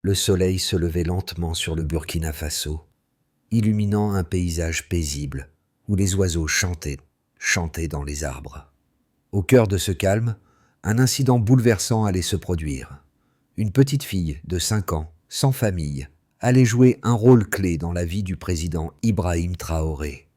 Le soleil se levait lentement sur le Burkina Faso, illuminant un paysage paisible où les oiseaux chantaient dans les arbres. Au cœur de ce calme, un incident bouleversant allait se produire. Une petite fille de 5 ans, sans famille, allait jouer un rôle clé dans la vie du président Ibrahim Traoré.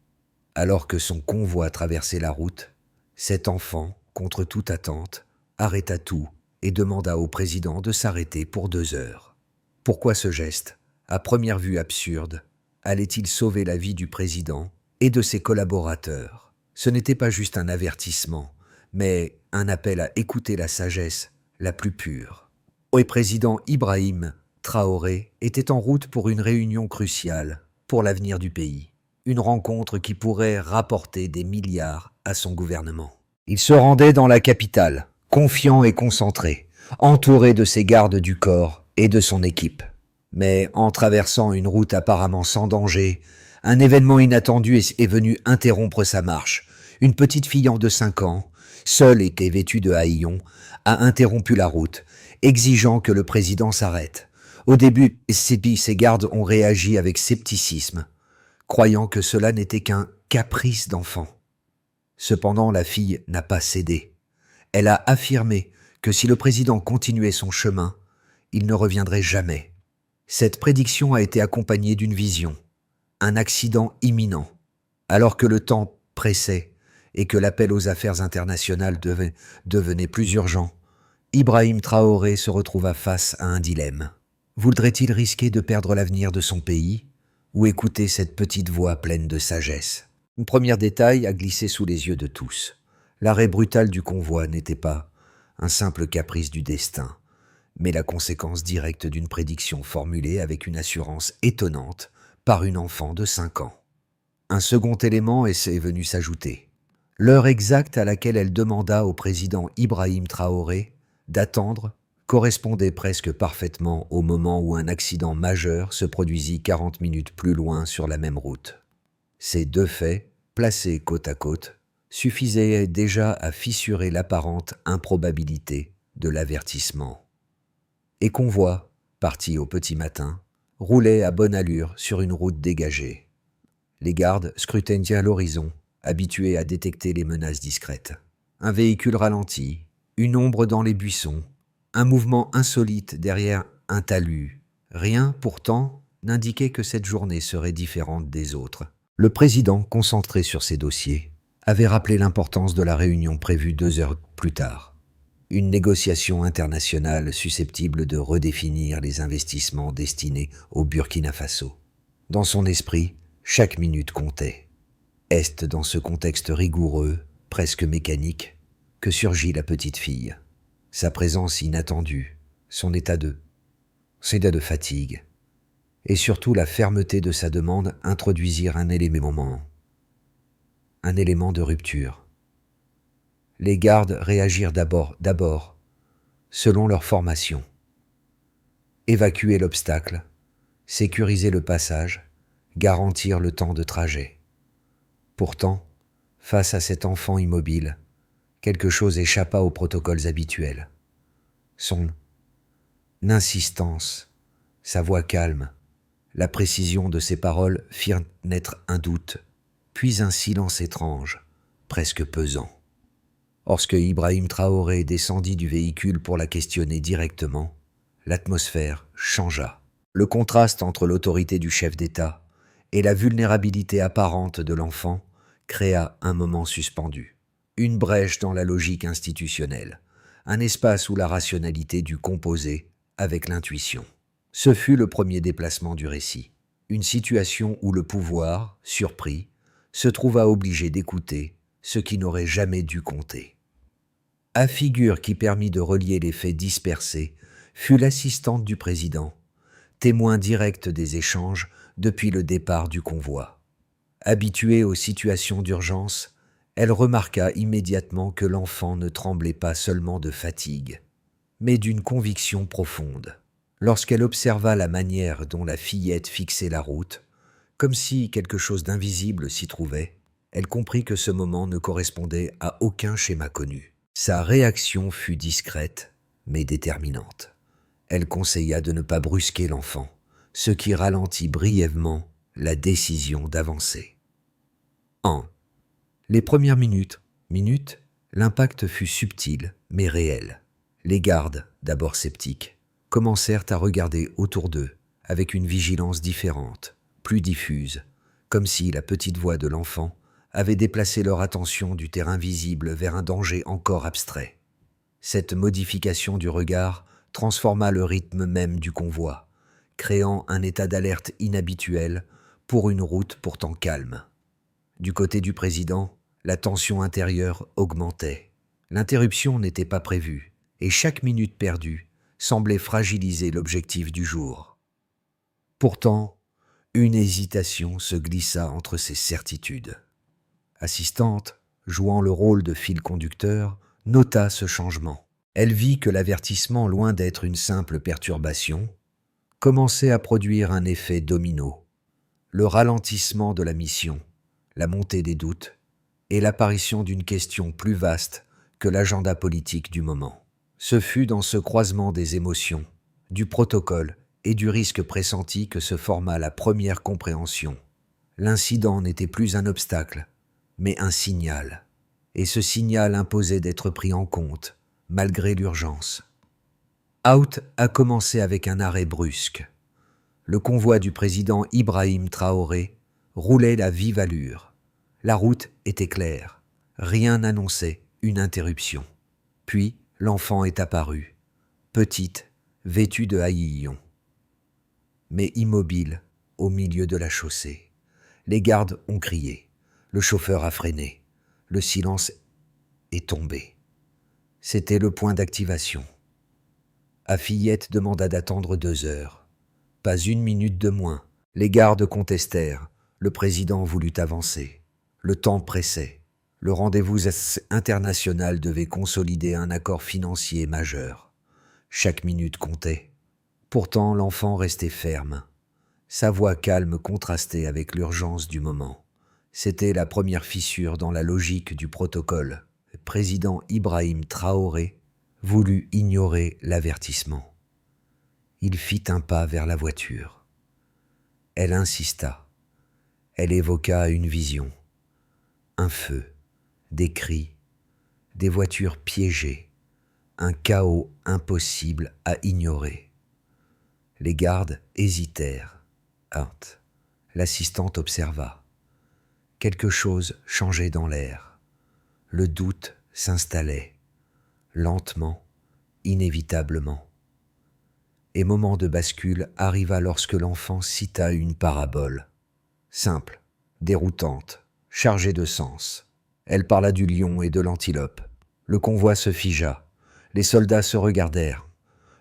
Alors que son convoi traversait la route, cet enfant, contre toute attente, arrêta tout et demanda au président de s'arrêter pour 2 heures. Pourquoi ce geste, à première vue absurde, allait-il sauver la vie du président et de ses collaborateurs? Ce n'était pas juste un avertissement, mais un appel à écouter la sagesse la plus pure. Le président Ibrahim Traoré était en route pour une réunion cruciale pour l'avenir du pays. Une rencontre qui pourrait rapporter des milliards à son gouvernement. Il se rendait dans la capitale, confiant et concentré, entouré de ses gardes du corps et de son équipe. Mais en traversant une route apparemment sans danger, un événement inattendu est venu interrompre sa marche. Une petite fille de 5 ans, seule et vêtue de haillons, a interrompu la route, exigeant que le président s'arrête. Au début, ses gardes ont réagi avec scepticisme, croyant que cela n'était qu'un caprice d'enfant. Cependant, la fille n'a pas cédé. Elle a affirmé que si le président continuait son chemin, il ne reviendrait jamais. Cette prédiction a été accompagnée d'une vision, un accident imminent, alors que le temps pressait et que l'appel aux affaires internationales devenait plus urgent. Ibrahim Traoré se retrouva face à un dilemme. Voudrait-il risquer de perdre l'avenir de son pays ou écouter cette petite voix pleine de sagesse? Un premier détail a glissé sous les yeux de tous. L'arrêt brutal du convoi n'était pas un simple caprice du destin, mais la conséquence directe d'une prédiction formulée avec une assurance étonnante par une enfant de 5 ans. Un second élément est venu s'ajouter. L'heure exacte à laquelle elle demanda au président Ibrahim Traoré d'attendre correspondait presque parfaitement au moment où un accident majeur se produisit 40 minutes plus loin sur la même route. Ces 2 faits, placés côte à côte, suffisaient déjà à fissurer l'apparente improbabilité de l'avertissement. Et convoi, parti au petit matin, roulait à bonne allure sur une route dégagée. Les gardes scrutaient à l'horizon, habitués à détecter les menaces discrètes. Un véhicule ralenti, une ombre dans les buissons, un mouvement insolite derrière un talus. Rien, pourtant, n'indiquait que cette journée serait différente des autres. Le président, concentré sur ses dossiers, avait rappelé l'importance de la réunion prévue 2 heures plus tard. Une négociation internationale susceptible de redéfinir les investissements destinés au Burkina Faso. Dans son esprit, chaque minute comptait. Est dans ce contexte rigoureux, presque mécanique, que surgit la petite fille. Sa présence inattendue, son état de fatigue, et surtout la fermeté de sa demande introduisirent un élément de rupture. Les gardes réagirent d'abord, selon leur formation. Évacuer l'obstacle, sécuriser le passage, garantir le temps de trajet. Pourtant, face à cet enfant immobile, quelque chose échappa aux protocoles habituels. Son insistance, sa voix calme, la précision de ses paroles firent naître un doute, puis un silence étrange, presque pesant. Lorsque Ibrahim Traoré descendit du véhicule pour la questionner directement, l'atmosphère changea. Le contraste entre l'autorité du chef d'État et la vulnérabilité apparente de l'enfant créa un moment suspendu. Une brèche dans la logique institutionnelle, un espace où la rationalité dut composer avec l'intuition. Ce fut le premier déplacement du récit, une situation où le pouvoir, surpris, se trouva obligé d'écouter ce qui n'aurait jamais dû compter. La figure qui permit de relier les faits dispersés fut l'assistante du président, témoin direct des échanges depuis le départ du convoi. Habituée aux situations d'urgence, elle remarqua immédiatement que l'enfant ne tremblait pas seulement de fatigue, mais d'une conviction profonde. Lorsqu'elle observa la manière dont la fillette fixait la route, comme si quelque chose d'invisible s'y trouvait, elle comprit que ce moment ne correspondait à aucun schéma connu. Sa réaction fut discrète, mais déterminante. Elle conseilla de ne pas brusquer l'enfant, ce qui ralentit brièvement la décision d'avancer. Les premières minutes, l'impact fut subtil mais réel. Les gardes, d'abord sceptiques, commencèrent à regarder autour d'eux avec une vigilance différente, plus diffuse, comme si la petite voix de l'enfant avait déplacé leur attention du terrain visible vers un danger encore abstrait. Cette modification du regard transforma le rythme même du convoi, créant un état d'alerte inhabituel pour une route pourtant calme. Du côté du président, la tension intérieure augmentait. L'interruption n'était pas prévue, et chaque minute perdue semblait fragiliser l'objectif du jour. Pourtant, une hésitation se glissa entre ces certitudes. Assistante, jouant le rôle de fil conducteur, nota ce changement. Elle vit que l'avertissement, loin d'être une simple perturbation, commençait à produire un effet domino. Le ralentissement de la mission, la montée des doutes et l'apparition d'une question plus vaste que l'agenda politique du moment. Ce fut dans ce croisement des émotions, du protocole et du risque pressenti que se forma la première compréhension. L'incident n'était plus un obstacle, mais un signal. Et ce signal imposait d'être pris en compte, malgré l'urgence. Out a commencé avec un arrêt brusque. Le convoi du président Ibrahim Traoré roulait à vive allure. La route était claire. Rien n'annonçait une interruption. Puis, l'enfant est apparu, petite, vêtue de haillons, mais immobile au milieu de la chaussée. Les gardes ont crié. Le chauffeur a freiné. Le silence est tombé. C'était le point d'activation. Fillette demanda d'attendre 2 heures. Pas une minute de moins. Les gardes contestèrent. Le président voulut avancer. Le temps pressait. Le rendez-vous international devait consolider un accord financier majeur. Chaque minute comptait. Pourtant, l'enfant restait ferme. Sa voix calme contrastait avec l'urgence du moment. C'était la première fissure dans la logique du protocole. Le président Ibrahim Traoré voulut ignorer l'avertissement. Il fit un pas vers la voiture. Elle insista. Elle évoqua une vision. Un feu, des cris, des voitures piégées, un chaos impossible à ignorer. Les gardes hésitèrent. L'assistante observa. Quelque chose changeait dans l'air. Le doute s'installait, lentement, inévitablement. Et moment de bascule arriva lorsque l'enfant cita une parabole. Simple, déroutante, chargée de sens. Elle parla du lion et de l'antilope. Le convoi se figea. Les soldats se regardèrent.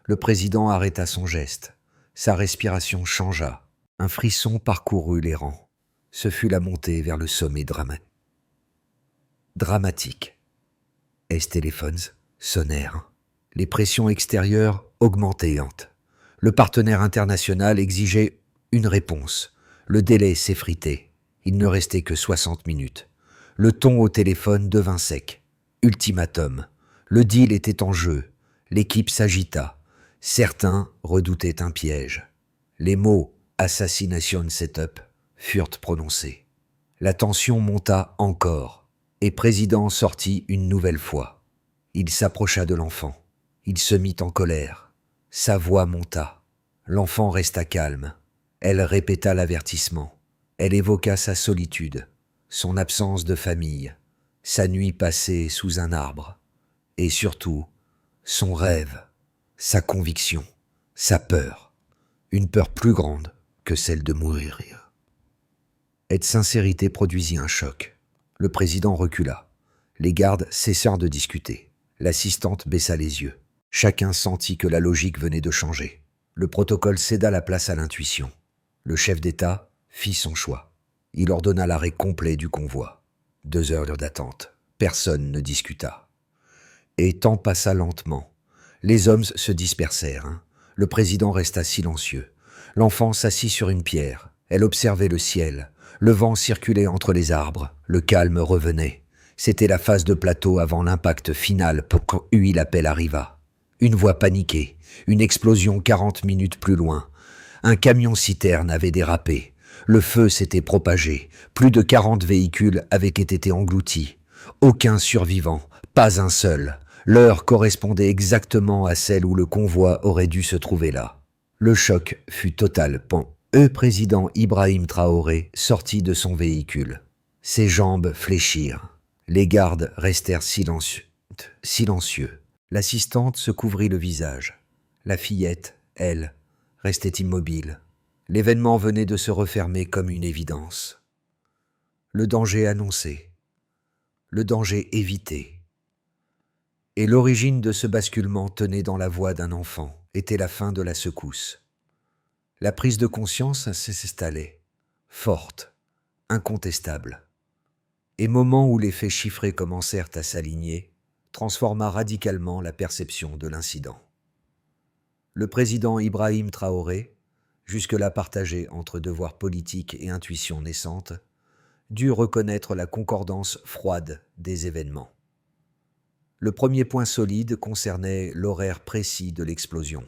Le président arrêta son geste. Sa respiration changea. Un frisson parcourut les rangs. Ce fut la montée vers le sommet dramatique. Téléphones sonnèrent. Les pressions extérieures augmentaient. Le partenaire international exigeait une réponse. Le délai s'effritait. Il ne restait que 60 minutes. Le ton au téléphone devint sec. Ultimatum. Le deal était en jeu. L'équipe s'agita. Certains redoutaient un piège. Les mots « assassination setup » furent prononcés. La tension monta encore, et président sortit une nouvelle fois. Il s'approcha de l'enfant. Il se mit en colère. Sa voix monta. L'enfant resta calme. Elle répéta l'avertissement. Elle évoqua sa solitude, son absence de famille, sa nuit passée sous un arbre, et surtout, son rêve, sa conviction, sa peur, une peur plus grande que celle de mourir. Cette sincérité produisit un choc. Le président recula. Les gardes cessèrent de discuter. L'assistante baissa les yeux. Chacun sentit que la logique venait de changer. Le protocole céda la place à l'intuition. Le chef d'État fit son choix. Il ordonna l'arrêt complet du convoi. 2 heures d'attente. Personne ne discuta. Et temps passa lentement. Les hommes se dispersèrent. Le président resta silencieux. L'enfant s'assit sur une pierre. Elle observait le ciel. Le vent circulait entre les arbres. Le calme revenait. C'était la phase de plateau avant l'impact final quand Huile Appel arriva. Une voix paniquée, une explosion 40 minutes plus loin. Un camion-citerne avait dérapé. Le feu s'était propagé. Plus de 40 véhicules avaient été engloutis. Aucun survivant, pas un seul. L'heure correspondait exactement à celle où le convoi aurait dû se trouver là. Le choc fut total. Le président Ibrahim Traoré sortit de son véhicule. Ses jambes fléchirent. Les gardes restèrent silencieux. L'assistante se couvrit le visage. La fillette, elle, restait immobile. L'événement venait de se refermer comme une évidence. Le danger annoncé. Le danger évité. Et l'origine de ce basculement tenait dans la voix d'un enfant, était la fin de la secousse. La prise de conscience s'installait, forte, incontestable. Et moment où les faits chiffrés commencèrent à s'aligner, transforma radicalement la perception de l'incident. Le président Ibrahim Traoré, jusque-là partagé entre devoir politique et intuition naissante, dut reconnaître la concordance froide des événements. Le premier point solide concernait l'horaire précis de l'explosion.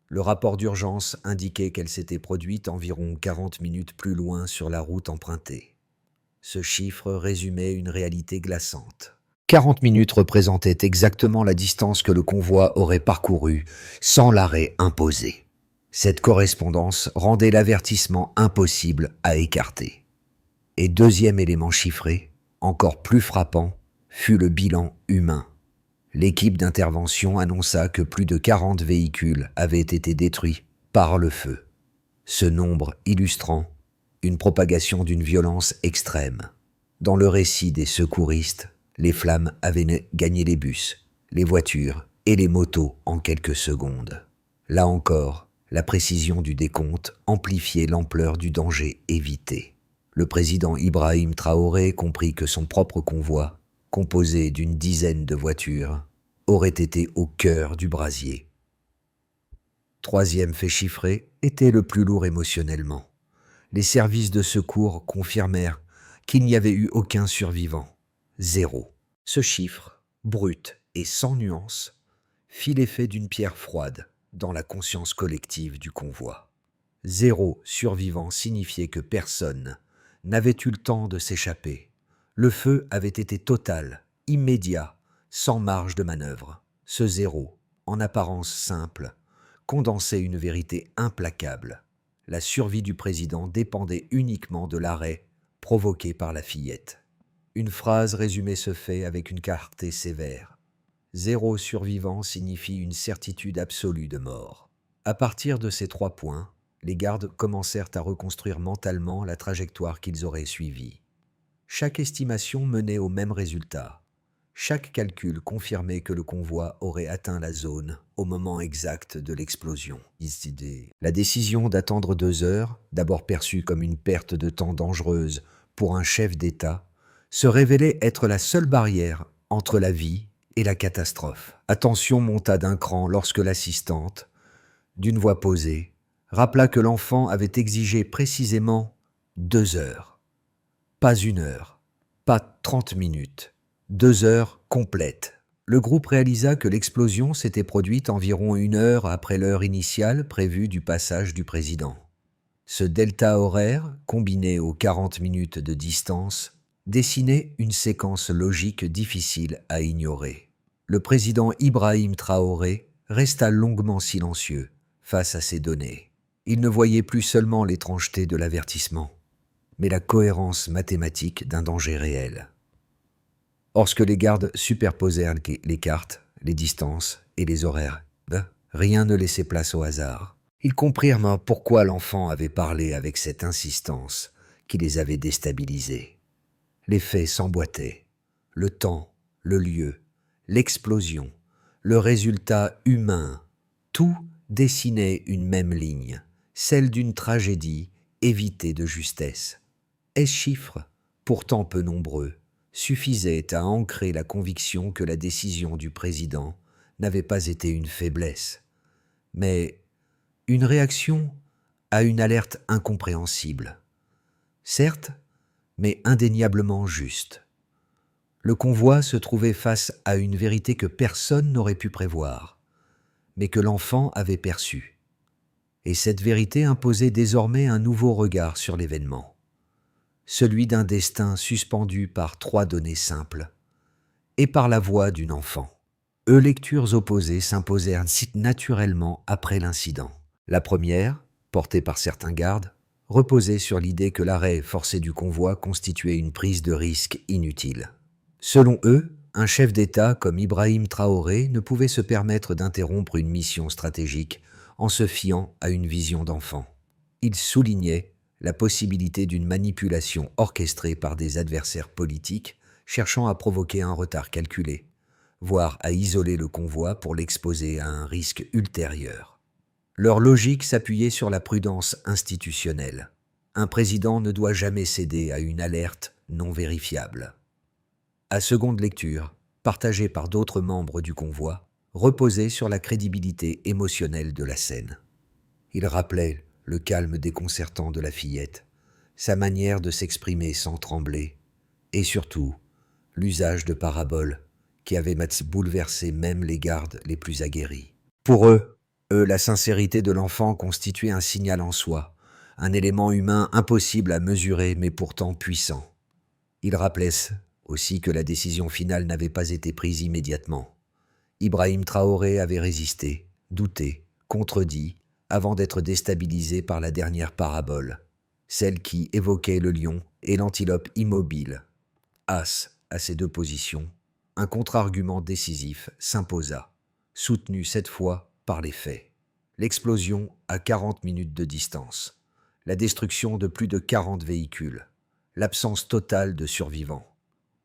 Le rapport d'urgence indiquait qu'elle s'était produite environ 40 minutes plus loin sur la route empruntée. Ce chiffre résumait une réalité glaçante. 40 minutes représentaient exactement la distance que le convoi aurait parcourue sans l'arrêt imposé. Cette correspondance rendait l'avertissement impossible à écarter. Et deuxième élément chiffré, encore plus frappant, fut le bilan humain. L'équipe d'intervention annonça que plus de 40 véhicules avaient été détruits par le feu. Ce nombre illustrant une propagation d'une violence extrême. Dans le récit des secouristes, les flammes avaient gagné les bus, les voitures et les motos en quelques secondes. Là encore, la précision du décompte amplifiait l'ampleur du danger évité. Le président Ibrahim Traoré comprit que son propre convoi, composé d'une dizaine de voitures, aurait été au cœur du brasier. Troisième fait chiffré était le plus lourd émotionnellement. Les services de secours confirmèrent qu'il n'y avait eu aucun survivant. 0. Ce chiffre, brut et sans nuance, fit l'effet d'une pierre froide dans la conscience collective du convoi. 0 survivant signifiait que personne n'avait eu le temps de s'échapper. Le feu avait été total, immédiat, sans marge de manœuvre. Ce 0, en apparence simple, condensait une vérité implacable. La survie du président dépendait uniquement de l'arrêt provoqué par la fillette. Une phrase résumait ce fait avec une clarté sévère. 0 survivant signifie une certitude absolue de mort. À partir de ces 3 points, les gardes commencèrent à reconstruire mentalement la trajectoire qu'ils auraient suivie. Chaque estimation menait au même résultat. Chaque calcul confirmait que le convoi aurait atteint la zone au moment exact de l'explosion. La décision d'attendre 2 heures, d'abord perçue comme une perte de temps dangereuse pour un chef d'État, se révélait être la seule barrière entre la vie et la catastrophe. Attention monta d'un cran lorsque l'assistante, d'une voix posée, rappela que l'enfant avait exigé précisément 2 heures. Pas 1 heure, pas 30 minutes. 2 heures complètes. Le groupe réalisa que l'explosion s'était produite environ 1 heure après l'heure initiale prévue du passage du président. Ce delta horaire, combiné aux 40 minutes de distance, dessinait une séquence logique difficile à ignorer. Le président Ibrahim Traoré resta longuement silencieux face à ces données. Il ne voyait plus seulement l'étrangeté de l'avertissement, mais la cohérence mathématique d'un danger réel. Lorsque les gardes superposèrent les cartes, les distances et les horaires, rien ne laissait place au hasard. Ils comprirent pourquoi l'enfant avait parlé avec cette insistance qui les avait déstabilisés. Les faits s'emboîtaient. Le temps, le lieu, l'explosion, le résultat humain, tout dessinait une même ligne, celle d'une tragédie évitée de justesse. Et ce chiffre, pourtant peu nombreux, suffisait à ancrer la conviction que la décision du président n'avait pas été une faiblesse, mais une réaction à une alerte incompréhensible. Certes, mais indéniablement juste. Le convoi se trouvait face à une vérité que personne n'aurait pu prévoir. mais que l'enfant avait perçue. Et cette vérité imposait désormais un nouveau regard sur l'événement, celui d'un destin suspendu par 3 données simples et par la voix d'une enfant. Deux lectures opposées s'imposèrent naturellement après l'incident. La première, portée par certains gardes, reposait sur l'idée que l'arrêt forcé du convoi constituait une prise de risque inutile. Selon eux, un chef d'État comme Ibrahim Traoré ne pouvait se permettre d'interrompre une mission stratégique en se fiant à une vision d'enfant. Ils soulignaient la possibilité d'une manipulation orchestrée par des adversaires politiques cherchant à provoquer un retard calculé, voire à isoler le convoi pour l'exposer à un risque ultérieur. Leur logique s'appuyait sur la prudence institutionnelle. Un président ne doit jamais céder à une alerte non vérifiable. À seconde lecture, partagée par d'autres membres du convoi, reposait sur la crédibilité émotionnelle de la scène. Il rappelait le calme déconcertant de la fillette, sa manière de s'exprimer sans trembler, et surtout, l'usage de paraboles qui avait bouleversé même les gardes les plus aguerris. Pour eux, la sincérité de l'enfant constituait un signal en soi, un élément humain impossible à mesurer mais pourtant puissant. Ils rappelaient aussi que la décision finale n'avait pas été prise immédiatement. Ibrahim Traoré avait résisté, douté, contredit, avant d'être déstabilisé par la dernière parabole, celle qui évoquait le lion et l'antilope immobile. As à ces deux positions, un contre-argument décisif s'imposa, soutenu cette fois par les faits. L'explosion à 40 minutes de distance, la destruction de plus de 40 véhicules, l'absence totale de survivants.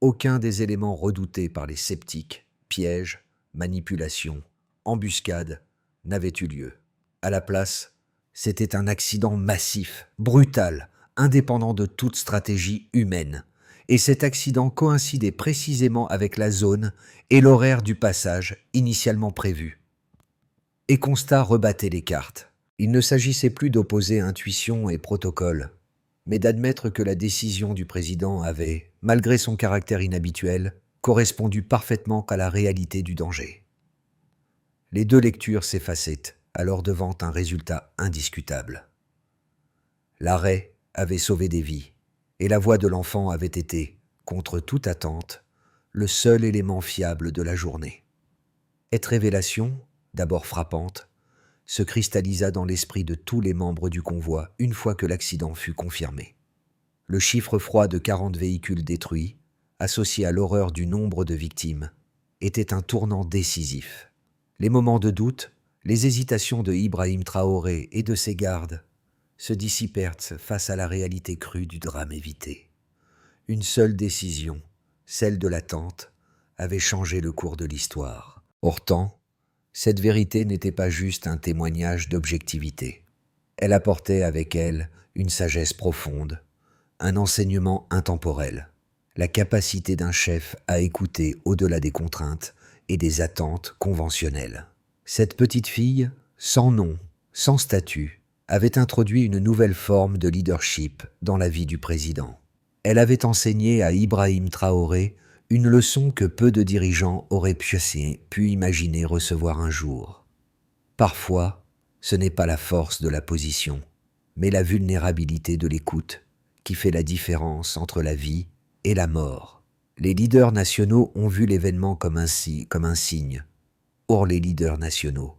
Aucun des éléments redoutés par les sceptiques, pièges, manipulations, embuscades, n'avait eu lieu. À la place, c'était un accident massif, brutal, indépendant de toute stratégie humaine. Et cet accident coïncidait précisément avec la zone et l'horaire du passage initialement prévu. Et Constat rebattait les cartes. Il ne s'agissait plus d'opposer intuition et protocole, mais d'admettre que la décision du président avait, malgré son caractère inhabituel, correspondu parfaitement à la réalité du danger. Les deux lectures s'effaçaient, alors devant un résultat indiscutable. L'arrêt avait sauvé des vies, et la voix de l'enfant avait été, contre toute attente, le seul élément fiable de la journée. Cette révélation, d'abord frappante, se cristallisa dans l'esprit de tous les membres du convoi une fois que l'accident fut confirmé. Le chiffre froid de 40 véhicules détruits, associé à l'horreur du nombre de victimes, était un tournant décisif. Les moments de doute, les hésitations de Ibrahim Traoré et de ses gardes se dissipèrent face à la réalité crue du drame évité. Une seule décision, celle de l'attente, avait changé le cours de l'histoire. Pourtant, cette vérité n'était pas juste un témoignage d'objectivité. Elle apportait avec elle une sagesse profonde, un enseignement intemporel, la capacité d'un chef à écouter au-delà des contraintes et des attentes conventionnelles. Cette petite fille, sans nom, sans statut, avait introduit une nouvelle forme de leadership dans la vie du président. Elle avait enseigné à Ibrahim Traoré une leçon que peu de dirigeants auraient pu imaginer recevoir un jour. Parfois, ce n'est pas la force de la position, mais la vulnérabilité de l'écoute qui fait la différence entre la vie et la mort. Les leaders nationaux ont vu l'événement comme un signe. Or, les leaders nationaux,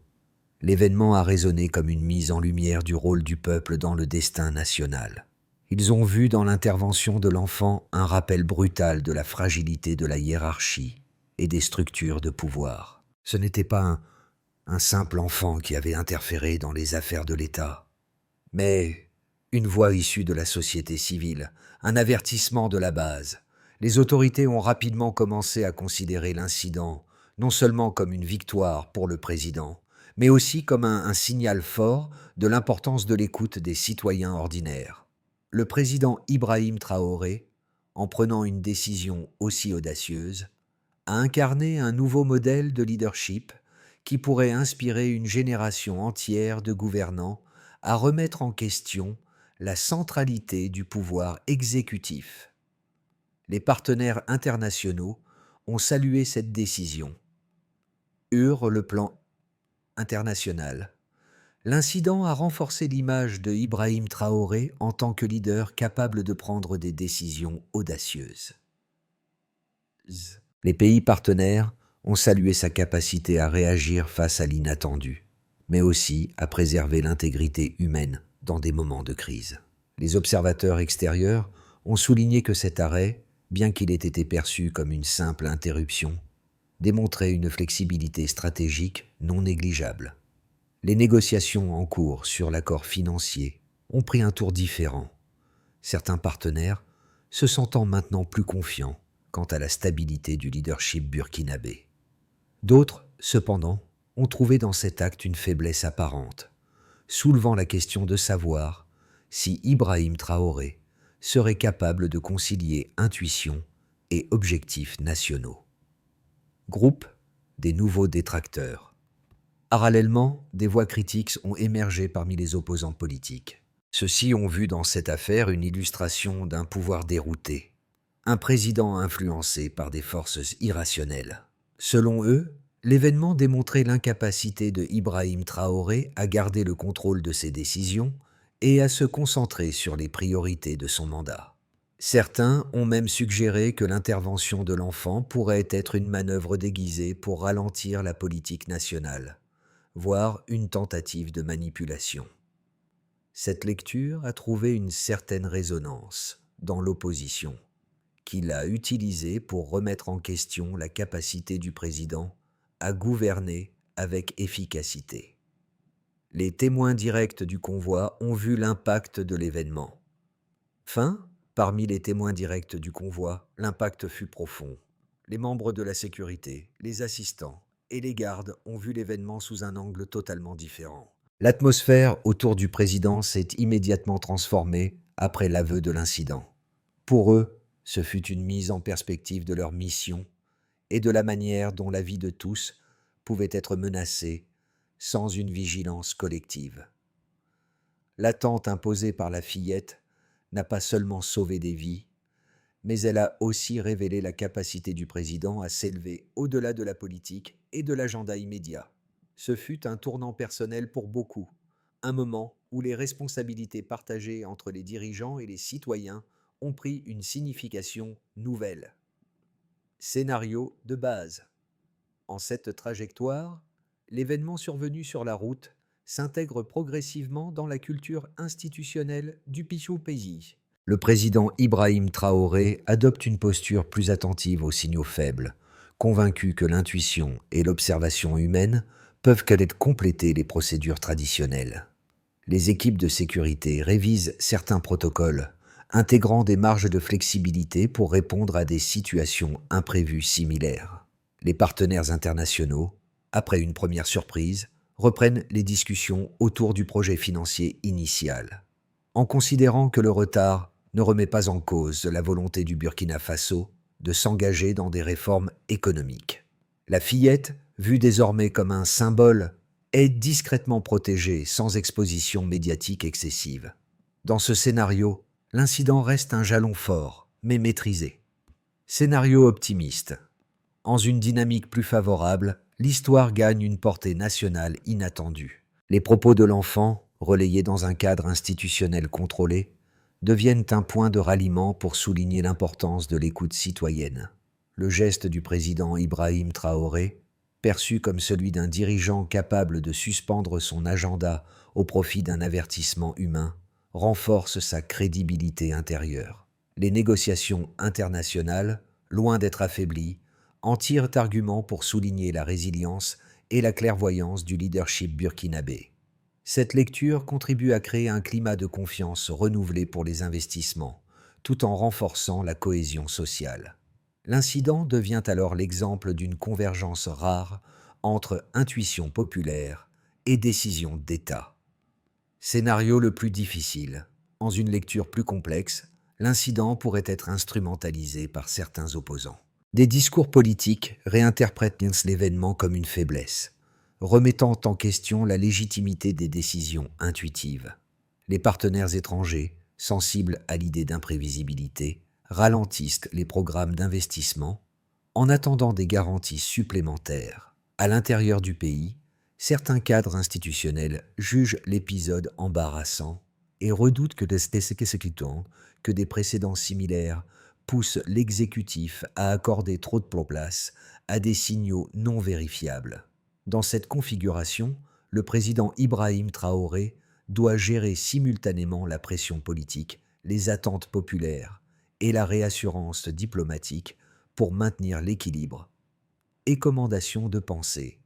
l'événement a résonné comme une mise en lumière du rôle du peuple dans le destin national. Ils ont vu dans l'intervention de l'enfant un rappel brutal de la fragilité de la hiérarchie et des structures de pouvoir. Ce n'était pas un simple enfant qui avait interféré dans les affaires de l'État, mais une voix issue de la société civile, un avertissement de la base. Les autorités ont rapidement commencé à considérer l'incident non seulement comme une victoire pour le président, mais aussi comme un signal fort de l'importance de l'écoute des citoyens ordinaires. Le président Ibrahim Traoré, en prenant une décision aussi audacieuse, a incarné un nouveau modèle de leadership qui pourrait inspirer une génération entière de gouvernants à remettre en question la centralité du pouvoir exécutif. Les partenaires internationaux ont salué cette décision, eurent le plan internationale, l'incident a renforcé l'image de Ibrahim Traoré en tant que leader capable de prendre des décisions audacieuses. Les pays partenaires ont salué sa capacité à réagir face à l'inattendu, mais aussi à préserver l'intégrité humaine dans des moments de crise. Les observateurs extérieurs ont souligné que cet arrêt, bien qu'il ait été perçu comme une simple interruption, démontrait une flexibilité stratégique non négligeable. Les négociations en cours sur l'accord financier ont pris un tour différent, certains partenaires se sentant maintenant plus confiants quant à la stabilité du leadership burkinabé. D'autres, cependant, ont trouvé dans cet acte une faiblesse apparente, soulevant la question de savoir si Ibrahim Traoré serait capable de concilier intuition et objectifs nationaux. Groupe des nouveaux détracteurs. Parallèlement, des voix critiques ont émergé parmi les opposants politiques. Ceux-ci ont vu dans cette affaire une illustration d'un pouvoir dérouté, un président influencé par des forces irrationnelles. Selon eux, l'événement démontrait l'incapacité de Ibrahim Traoré à garder le contrôle de ses décisions et à se concentrer sur les priorités de son mandat. Certains ont même suggéré que l'intervention de l'enfant pourrait être une manœuvre déguisée pour ralentir la politique nationale, voire une tentative de manipulation. Cette lecture a trouvé une certaine résonance dans l'opposition, qui l'a utilisée pour remettre en question la capacité du président à gouverner avec efficacité. Les témoins directs du convoi ont vu l'impact de l'événement. Parmi les témoins directs du convoi, l'impact fut profond. Les membres de la sécurité, les assistants et les gardes ont vu l'événement sous un angle totalement différent. L'atmosphère autour du président s'est immédiatement transformée après l'aveu de l'incident. Pour eux, ce fut une mise en perspective de leur mission et de la manière dont la vie de tous pouvait être menacée sans une vigilance collective. L'attente imposée par la fillette n'a pas seulement sauvé des vies, mais elle a aussi révélé la capacité du président à s'élever au-delà de la politique et de l'agenda immédiat. Ce fut un tournant personnel pour beaucoup, un moment où les responsabilités partagées entre les dirigeants et les citoyens ont pris une signification nouvelle. Scénario de base. En cette trajectoire, l'événement survenu sur la route s'intègre progressivement dans la culture institutionnelle du pays. Le président Ibrahim Traoré adopte une posture plus attentive aux signaux faibles, convaincu que l'intuition et l'observation humaine peuvent compléter les procédures traditionnelles. Les équipes de sécurité révisent certains protocoles, intégrant des marges de flexibilité pour répondre à des situations imprévues similaires. Les partenaires internationaux, après une première surprise, reprennent les discussions autour du projet financier initial, en considérant que le retard ne remet pas en cause la volonté du Burkina Faso de s'engager dans des réformes économiques. La fillette, vue désormais comme un symbole, est discrètement protégée sans exposition médiatique excessive. Dans ce scénario, l'incident reste un jalon fort, mais maîtrisé. Scénario optimiste. En une dynamique plus favorable, l'histoire gagne une portée nationale inattendue. Les propos de l'enfant, relayés dans un cadre institutionnel contrôlé, deviennent un point de ralliement pour souligner l'importance de l'écoute citoyenne. Le geste du président Ibrahim Traoré, perçu comme celui d'un dirigeant capable de suspendre son agenda au profit d'un avertissement humain, renforce sa crédibilité intérieure. Les négociations internationales, loin d'être affaiblies, en tirent argument pour souligner la résilience et la clairvoyance du leadership burkinabé. Cette lecture contribue à créer un climat de confiance renouvelé pour les investissements, tout en renforçant la cohésion sociale. L'incident devient alors l'exemple d'une convergence rare entre intuition populaire et décision d'État. Scénario le plus difficile. En une lecture plus complexe, l'incident pourrait être instrumentalisé par certains opposants. Des discours politiques réinterprètent l'événement comme une faiblesse, remettant en question la légitimité des décisions intuitives. Les partenaires étrangers, sensibles à l'idée d'imprévisibilité, ralentissent les programmes d'investissement en attendant des garanties supplémentaires. À l'intérieur du pays, Certains cadres institutionnels jugent l'épisode embarrassant et redoutent que des précédents similaires poussent l'exécutif à accorder trop de place à des signaux non vérifiables. Dans cette configuration, le président Ibrahim Traoré doit gérer simultanément la pression politique, les attentes populaires et la réassurance diplomatique pour maintenir l'équilibre. Écommandation de pensée.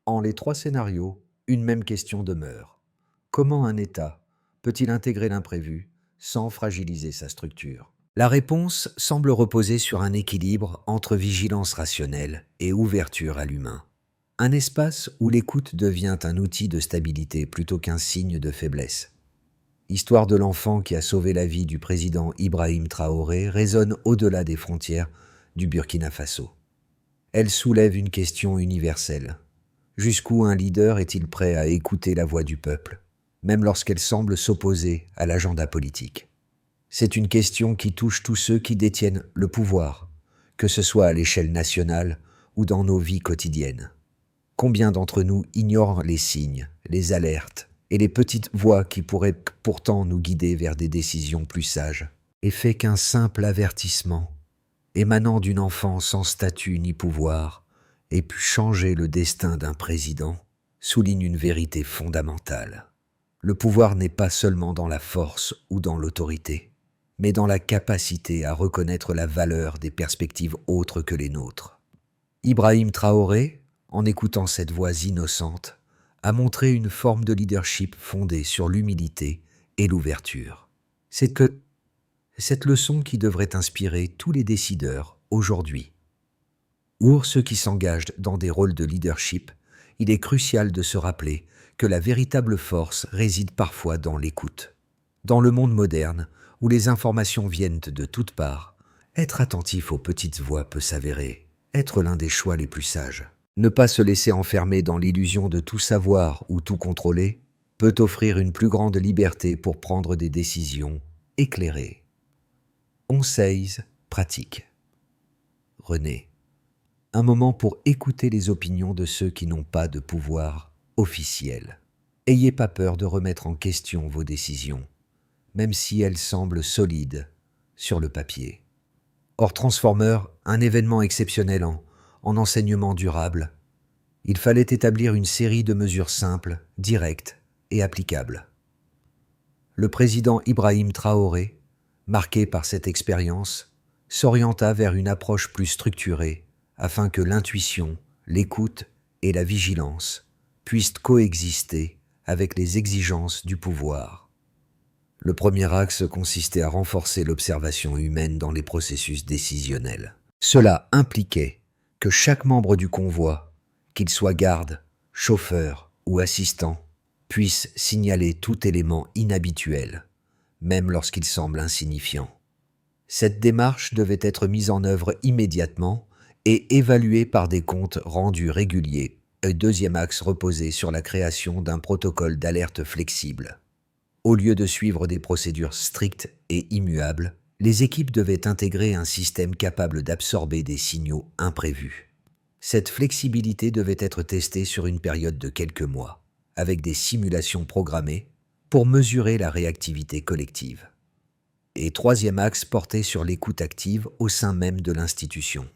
En les trois scénarios, une même question demeure. Comment un État peut-il intégrer l'imprévu sans fragiliser sa structure? La réponse semble reposer sur un équilibre entre vigilance rationnelle et ouverture à l'humain. Un espace où l'écoute devient un outil de stabilité plutôt qu'un signe de faiblesse. L'histoire de l'enfant qui a sauvé la vie du président Ibrahim Traoré résonne au-delà des frontières du Burkina Faso. Elle soulève une question universelle. Jusqu'où un leader est-il prêt à écouter la voix du peuple, même lorsqu'elle semble s'opposer à l'agenda politique? C'est une question qui touche tous ceux qui détiennent le pouvoir, que ce soit à l'échelle nationale ou dans nos vies quotidiennes. Combien d'entre nous ignorent les signes, les alertes et les petites voix qui pourraient pourtant nous guider vers des décisions plus sages, et fait qu'un simple avertissement, émanant d'une enfant sans statut ni pouvoir, ait pu changer le destin d'un président, souligne une vérité fondamentale. Le pouvoir n'est pas seulement dans la force ou dans l'autorité, mais dans la capacité à reconnaître la valeur des perspectives autres que les nôtres. Ibrahim Traoré, en écoutant cette voix innocente, a montré une forme de leadership fondée sur l'humilité et l'ouverture. C'est que cette leçon qui devrait inspirer tous les décideurs aujourd'hui. Ou ceux qui s'engagent dans des rôles de leadership, il est crucial de se rappeler que la véritable force réside parfois dans l'écoute. Dans le monde moderne, où les informations viennent de toutes parts, être attentif aux petites voix peut s'avérer être l'un des choix les plus sages. Ne pas se laisser enfermer dans l'illusion de tout savoir ou tout contrôler peut offrir une plus grande liberté pour prendre des décisions éclairées. Conseils pratiques. René. Un moment pour écouter les opinions de ceux qui n'ont pas de pouvoir officiel. Ayez pas peur de remettre en question vos décisions, même si elles semblent solides sur le papier. Hors Transformer, un événement exceptionnel en enseignement durable, il fallait établir une série de mesures simples, directes et applicables. Le président Ibrahim Traoré, marqué par cette expérience, s'orienta vers une approche plus structurée afin que l'intuition, l'écoute et la vigilance puissent coexister avec les exigences du pouvoir. Le premier axe consistait à renforcer l'observation humaine dans les processus décisionnels. Cela impliquait que chaque membre du convoi, qu'il soit garde, chauffeur ou assistant, puisse signaler tout élément inhabituel, même lorsqu'il semble insignifiant. Cette démarche devait être mise en œuvre immédiatement et évaluée par des comptes rendus réguliers. Un deuxième axe reposait sur la création d'un protocole d'alerte flexible. Au lieu de suivre des procédures strictes et immuables, les équipes devaient intégrer un système capable d'absorber des signaux imprévus. Cette flexibilité devait être testée sur une période de quelques mois, avec des simulations programmées pour mesurer la réactivité collective. Et troisième axe portait sur l'écoute active au sein même de l'institution.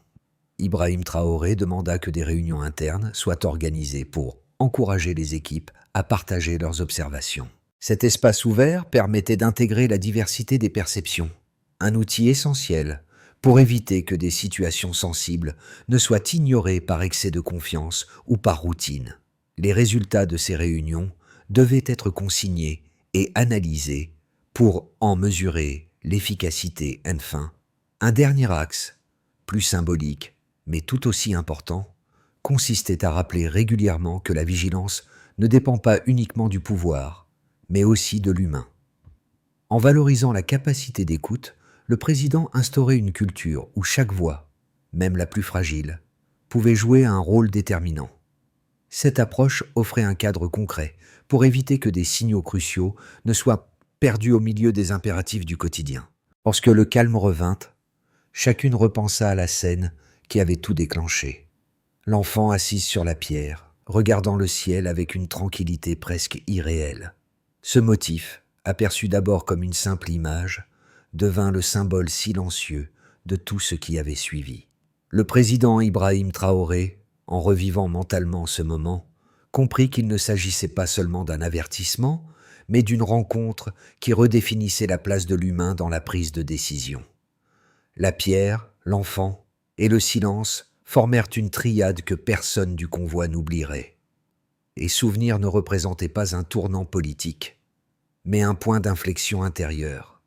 Ibrahim Traoré demanda que des réunions internes soient organisées pour encourager les équipes à partager leurs observations. Cet espace ouvert permettait d'intégrer la diversité des perceptions, un outil essentiel pour éviter que des situations sensibles ne soient ignorées par excès de confiance ou par routine. Les résultats de ces réunions devaient être consignés et analysés pour en mesurer l'efficacité. Enfin, un dernier axe, plus symbolique mais tout aussi important, consistait à rappeler régulièrement que la vigilance ne dépend pas uniquement du pouvoir, mais aussi de l'humain. En valorisant la capacité d'écoute, le président instaurait une culture où chaque voix, même la plus fragile, pouvait jouer un rôle déterminant. Cette approche offrait un cadre concret pour éviter que des signaux cruciaux ne soient perdus au milieu des impératifs du quotidien. Lorsque le calme revint, chacune repensa à la scène qui avait tout déclenché. L'enfant assise sur la pierre, regardant le ciel avec une tranquillité presque irréelle. Ce motif, aperçu d'abord comme une simple image, devint le symbole silencieux de tout ce qui avait suivi. Le président Ibrahim Traoré, en revivant mentalement ce moment, comprit qu'il ne s'agissait pas seulement d'un avertissement, mais d'une rencontre qui redéfinissait la place de l'humain dans la prise de décision. La pierre, l'enfant et le silence formèrent une triade que personne du convoi n'oublierait. Et Souvenir ne représentait pas un tournant politique, mais un point d'inflexion intérieure.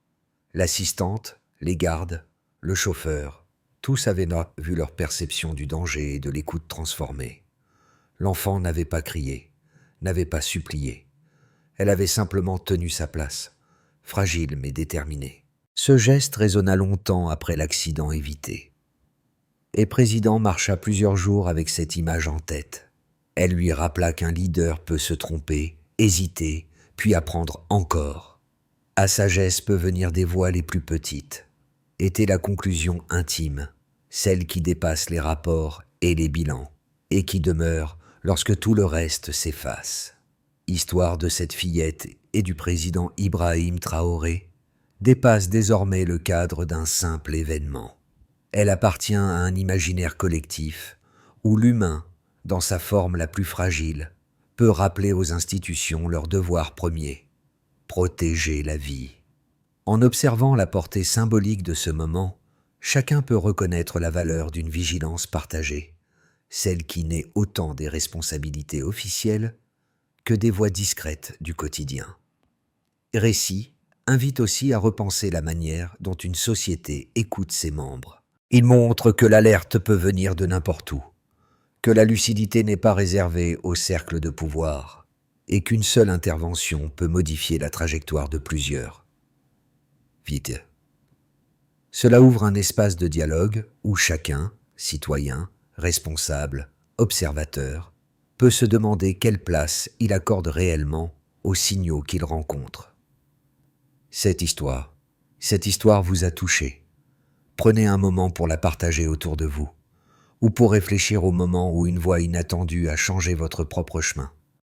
L'assistante, les gardes, le chauffeur, tous avaient vu leur perception du danger et de l'écoute transformée. L'enfant n'avait pas crié, n'avait pas supplié. Elle avait simplement tenu sa place, fragile mais déterminée. Ce geste résonna longtemps après l'accident évité. Et Président marcha plusieurs jours avec cette image en tête. Elle lui rappela qu'un leader peut se tromper, hésiter, puis apprendre encore. À sagesse peut venir des voix les plus petites. Était la conclusion intime, celle qui dépasse les rapports et les bilans, et qui demeure lorsque tout le reste s'efface. Histoire de cette fillette et du président Ibrahim Traoré dépasse désormais le cadre d'un simple événement. Elle appartient à un imaginaire collectif où l'humain, dans sa forme la plus fragile, peut rappeler aux institutions leur devoir premier, protéger la vie. En observant la portée symbolique de ce moment, chacun peut reconnaître la valeur d'une vigilance partagée, celle qui naît autant des responsabilités officielles que des voix discrètes du quotidien. Récit invite aussi à repenser la manière dont une société écoute ses membres. Il montre que l'alerte peut venir de n'importe où, que la lucidité n'est pas réservée au cercle de pouvoir et qu'une seule intervention peut modifier la trajectoire de plusieurs. Vite. Cela ouvre un espace de dialogue où chacun, citoyen, responsable, observateur, peut se demander quelle place il accorde réellement aux signaux qu'il rencontre. Cette histoire vous a touché. Prenez un moment pour la partager autour de vous, ou pour réfléchir au moment où une voix inattendue a changé votre propre chemin.